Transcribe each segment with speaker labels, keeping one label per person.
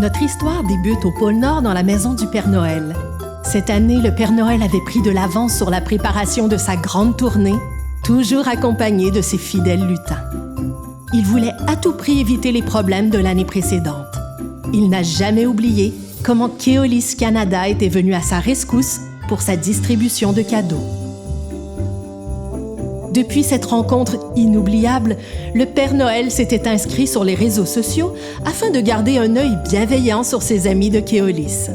Speaker 1: Notre histoire débute au pôle Nord dans la maison du Père Noël. Cette année, le Père Noël avait pris de l'avance sur la préparation de sa grande tournée, toujours accompagné de ses fidèles lutins. Il voulait à tout prix éviter les problèmes de l'année précédente. Il n'a jamais oublié comment Keolis Canada était venu à sa rescousse pour sa distribution de cadeaux. Depuis cette rencontre inoubliable, le Père Noël s'était inscrit sur les réseaux sociaux afin de garder un œil bienveillant sur ses amis de Keolis.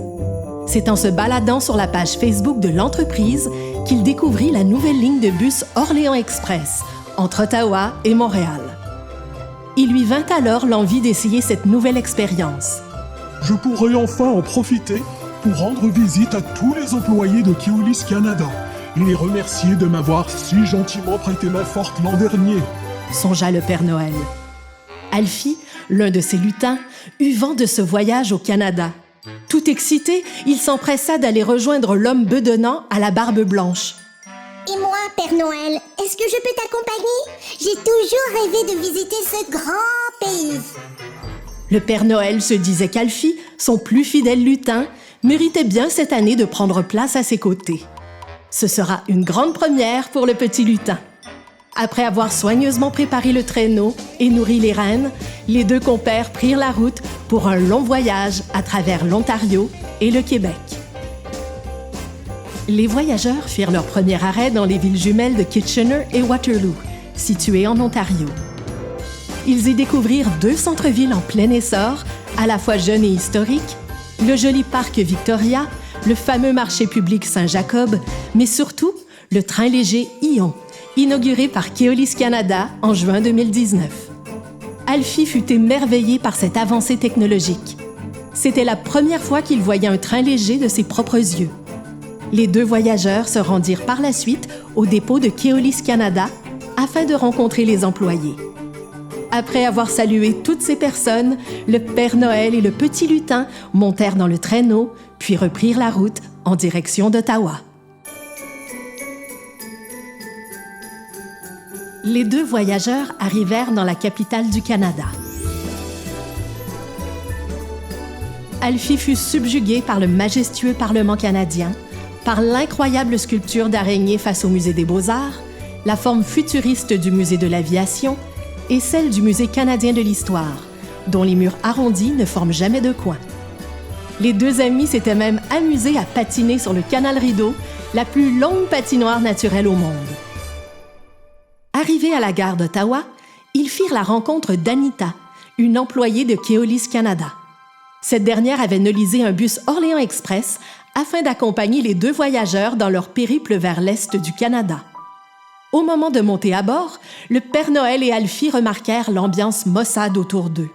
Speaker 1: C'est en se baladant sur la page Facebook de l'entreprise qu'il découvrit la nouvelle ligne de bus Orléans Express entre Ottawa et Montréal. Il lui vint alors l'envie d'essayer cette nouvelle expérience.
Speaker 2: Je pourrais enfin en profiter pour rendre visite à tous les employés de Keolis Canada et les remercier de m'avoir si gentiment prêté main forte l'an dernier,
Speaker 1: songea le Père Noël. Alfie, l'un de ses lutins, eut vent de ce voyage au Canada. Tout excité, il s'empressa d'aller rejoindre l'homme bedonnant à la barbe blanche.
Speaker 3: Et moi, Père Noël, est-ce que je peux t'accompagner? J'ai toujours rêvé de visiter ce grand pays.
Speaker 1: Le Père Noël se disait qu'Alfie, son plus fidèle lutin, méritait bien cette année de prendre place à ses côtés. Ce sera une grande première pour le petit lutin. Après avoir soigneusement préparé le traîneau et nourri les rennes, les deux compères prirent la route pour un long voyage à travers l'Ontario et le Québec. Les voyageurs firent leur premier arrêt dans les villes jumelles de Kitchener et Waterloo, situées en Ontario. Ils y découvrirent deux centres-villes en plein essor, à la fois jeunes et historiques, le joli parc Victoria, le fameux marché public Saint-Jacob, mais surtout le train léger Ion, inauguré par Keolis Canada en juin 2019. Alfie fut émerveillé par cette avancée technologique. C'était la première fois qu'il voyait un train léger de ses propres yeux. Les deux voyageurs se rendirent par la suite au dépôt de Keolis Canada afin de rencontrer les employés. Après avoir salué toutes ces personnes, le Père Noël et le petit lutin montèrent dans le traîneau, puis reprirent la route en direction d'Ottawa. Les deux voyageurs arrivèrent dans la capitale du Canada. Alfie fut subjugué par le majestueux Parlement canadien, par l'incroyable sculpture d'araignée face au Musée des Beaux-Arts, la forme futuriste du Musée de l'Aviation et celle du Musée canadien de l'Histoire, dont les murs arrondis ne forment jamais de coin. Les deux amis s'étaient même amusés à patiner sur le canal Rideau, la plus longue patinoire naturelle au monde. Arrivés à la gare d'Ottawa, ils firent la rencontre d'Anita, une employée de Keolis Canada. Cette dernière avait nolisé un bus Orléans Express afin d'accompagner les deux voyageurs dans leur périple vers l'est du Canada. Au moment de monter à bord, le Père Noël et Alfie remarquèrent l'ambiance maussade autour d'eux.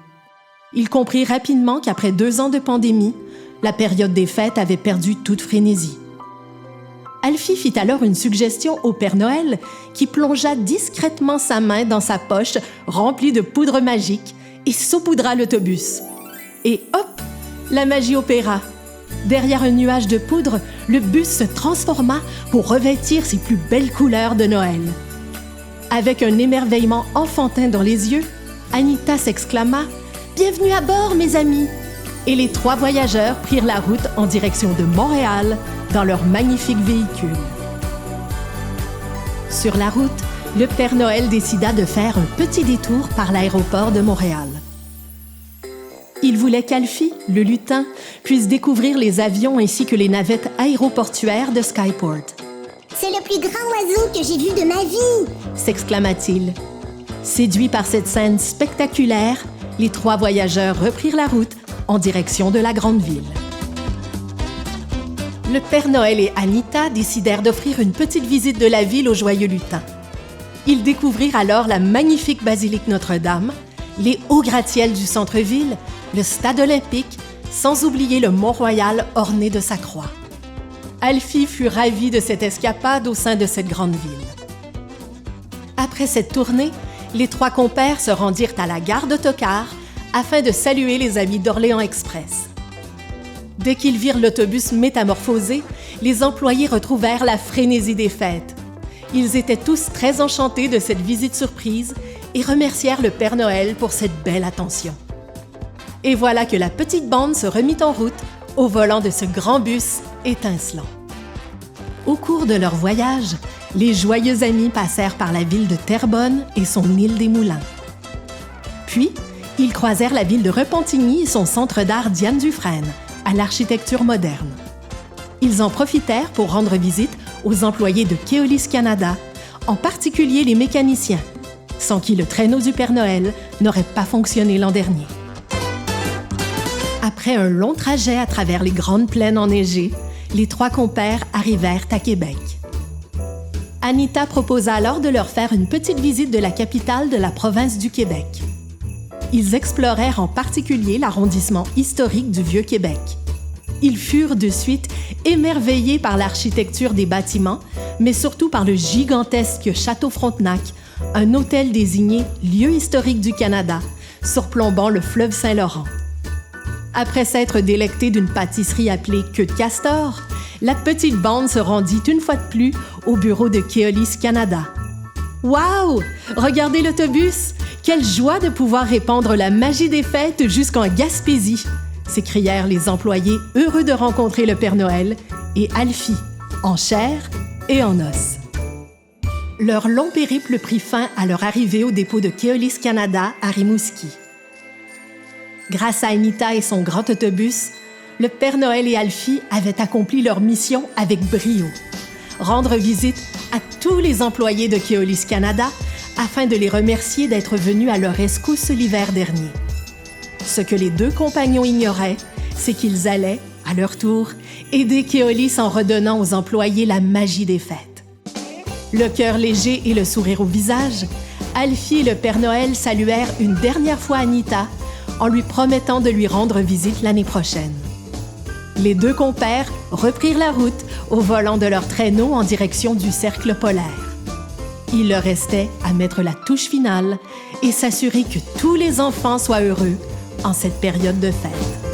Speaker 1: Ils comprirent rapidement qu'après 2 ans de pandémie, la période des fêtes avait perdu toute frénésie. Alfie fit alors une suggestion au Père Noël qui plongea discrètement sa main dans sa poche remplie de poudre magique et saupoudra l'autobus. Et hop, la magie opéra. Derrière un nuage de poudre, le bus se transforma pour revêtir ses plus belles couleurs de Noël. Avec un émerveillement enfantin dans les yeux, Anita s'exclama « Bienvenue à bord, mes amis !» Et les 3 voyageurs prirent la route en direction de Montréal dans leur magnifique véhicule. Sur la route, le Père Noël décida de faire un petit détour par l'aéroport de Montréal. Il voulait qu'Alfie, le lutin, puisse découvrir les avions ainsi que les navettes aéroportuaires de Skyport.
Speaker 3: « C'est le plus grand oiseau que j'ai vu de ma vie !»
Speaker 1: s'exclama-t-il. Séduits par cette scène spectaculaire, les 3 voyageurs reprirent la route en direction de la grande ville. Le Père Noël et Anita décidèrent d'offrir une petite visite de la ville aux joyeux lutins. Ils découvrirent alors la magnifique basilique Notre-Dame, les hauts gratte-ciels du centre-ville, le stade olympique, sans oublier le Mont-Royal orné de sa croix. Alfie fut ravi de cette escapade au sein de cette grande ville. Après cette tournée, les 3 compères se rendirent à la gare d'autocar afin de saluer les amis d'Orléans Express. Dès qu'ils virent l'autobus métamorphosé, les employés retrouvèrent la frénésie des fêtes. Ils étaient tous très enchantés de cette visite surprise et remercièrent le Père Noël pour cette belle attention. Et voilà que la petite bande se remit en route au volant de ce grand bus étincelant. Au cours de leur voyage, les joyeux amis passèrent par la ville de Terrebonne et son île des Moulins. Puis, ils croisèrent la ville de Repentigny et son centre d'art Diane Dufresne, à l'architecture moderne. Ils en profitèrent pour rendre visite aux employés de Keolis Canada, en particulier les mécaniciens, sans qui le traîneau du Père Noël n'aurait pas fonctionné l'an dernier. Après un long trajet à travers les grandes plaines enneigées, les trois compères arrivèrent à Québec. Anita proposa alors de leur faire une petite visite de la capitale de la province du Québec. Ils explorèrent en particulier l'arrondissement historique du Vieux-Québec. Ils furent de suite émerveillés par l'architecture des bâtiments, mais surtout par le gigantesque Château Frontenac, un hôtel désigné lieu historique du Canada, surplombant le fleuve Saint-Laurent. Après s'être délectés d'une pâtisserie appelée Queue de Castor, la petite bande se rendit une fois de plus au bureau de Keolis Canada. « Wow! Regardez l'autobus! Quelle joie de pouvoir répandre la magie des fêtes jusqu'en Gaspésie! » s'écrièrent les employés heureux de rencontrer le Père Noël et Alfie, en chair et en os. Leur long périple prit fin à leur arrivée au dépôt de Keolis Canada à Rimouski. Grâce à Anita et son grand autobus, le Père Noël et Alfie avaient accompli leur mission avec brio. Rendre visite à tous les employés de Keolis Canada afin de les remercier d'être venus à leur rescousse l'hiver dernier. Ce que les deux compagnons ignoraient, c'est qu'ils allaient, à leur tour, aider Keolis en redonnant aux employés la magie des fêtes. Le cœur léger et le sourire au visage, Alfie et le Père Noël saluèrent une dernière fois Anita en lui promettant de lui rendre visite l'année prochaine. Les deux compères reprirent la route au volant de leur traîneau en direction du cercle polaire. Il leur restait à mettre la touche finale et s'assurer que tous les enfants soient heureux en cette période de fête.